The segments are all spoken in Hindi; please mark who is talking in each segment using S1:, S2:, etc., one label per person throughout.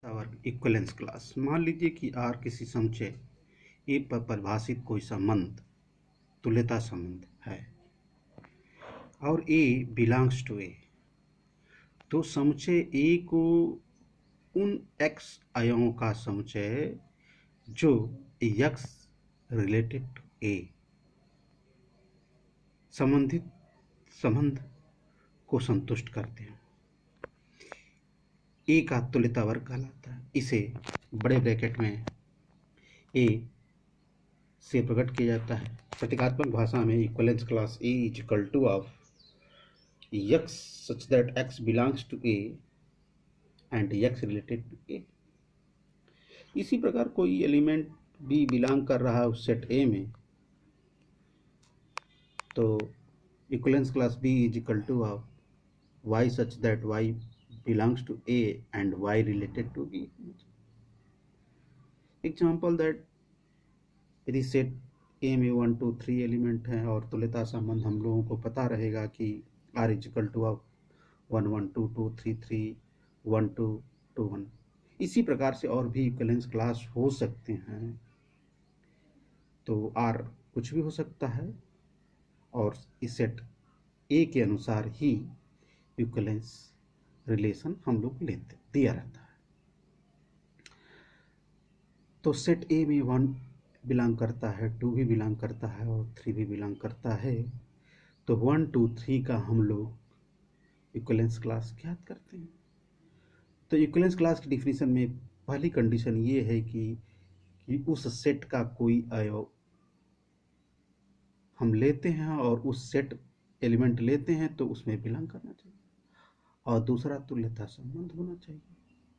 S1: और इक्विवेलेंस क्लास। मान लीजिए कि आर किसी समुच्चय ए पर परिभाषित कोई संबंध तुल्यता संबंध है और ए बिलोंग्स टू ए, तो समुच्चय ए को उन एक्स अवयवों का समुच्चय जो एक्स रिलेटेड टू ए संबंधित संबंध को संतुष्ट करते हैं, ए का तुल्यता वर्ग कहलाता है। इसे बड़े ब्रैकेट में ए से प्रकट किया जाता है। प्रतीकात्मक भाषा में equivalence class A is equal to of X such that X belongs to A and X related to A. इसी प्रकार कोई एलिमेंट बी बिलोंग कर रहा है उस सेट ए में, तो equivalence class B is equal to of Y such that Y belongs to A and Y related to B. Example that यदि सेट A में 1 2 3 एलिमेंट हैं और तुल्यता संबंध हम लोगों को पता रहेगा कि R is equal to of 1 1 2 2 3 3 1 2 2 1। इसी प्रकार से और भी इक्विवेलेंस क्लास हो सकते हैं, तो R कुछ भी हो सकता है और इस सेट A के अनुसार ही इक्विवेलेंस रिलेशन हम लोग लेते दिया रहता है। तो सेट ए में 1 बिलोंग करता है, 2 भी बिलोंग करता है और 3 भी बिलोंग करता है, तो 1 2 3 का हम लोग इक्विवेलेंस क्लास ज्ञात करते हैं। तो इक्विवेलेंस क्लास की डिफिनीशन में पहली कंडीशन ये है कि उस सेट का कोई अवयव हम लेते हैं और उस सेट एलिमेंट लेते हैं तो उसमें बिलोंग करना चाहिए, और दूसरा तुल्यता संबंध होना चाहिए।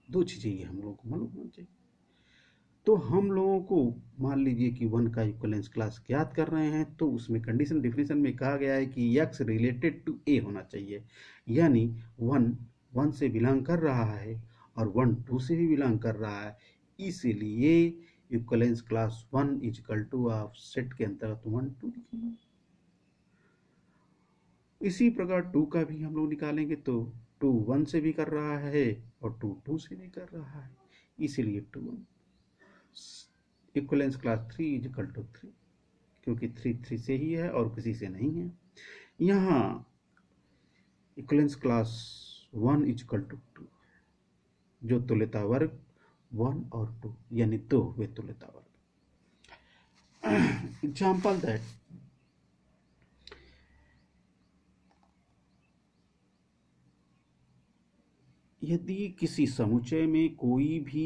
S1: दो चीज़ें ये हम लोगों को मालूम होना चाहिए। तो हम लोगों को मान लीजिए कि 1 का इक्विवेलेंस क्लास ज्ञात कर रहे हैं, तो उसमें कंडीशन डिफिनीशन में कहा गया है कि एक्स रिलेटेड टू ए होना चाहिए, यानी 1 1 से बिलोंग कर रहा है और 1 2 से भी बिलोंग कर रहा है। इसीलिए equivalence class 1 is equal to of set के अंतर्गत 1 2 लिखेंगे। इसी प्रकार 2 का भी हम लोग निकालेंगे, तो 2 1 से भी कर रहा है और 2 2 से भी कर रहा है, इसीलिए 2 1। Equivalence class 3 is equal to 3, क्योंकि 3 3 से ही है और किसी से नहीं है। यहाँ equivalence class 1 is equal to 2, जो तुल्यता वर्ग 1 और 2 यानी 2 हुए तुल्यता वर्ग। एग्जाम्पल दैट यदि किसी समुच्चय में कोई भी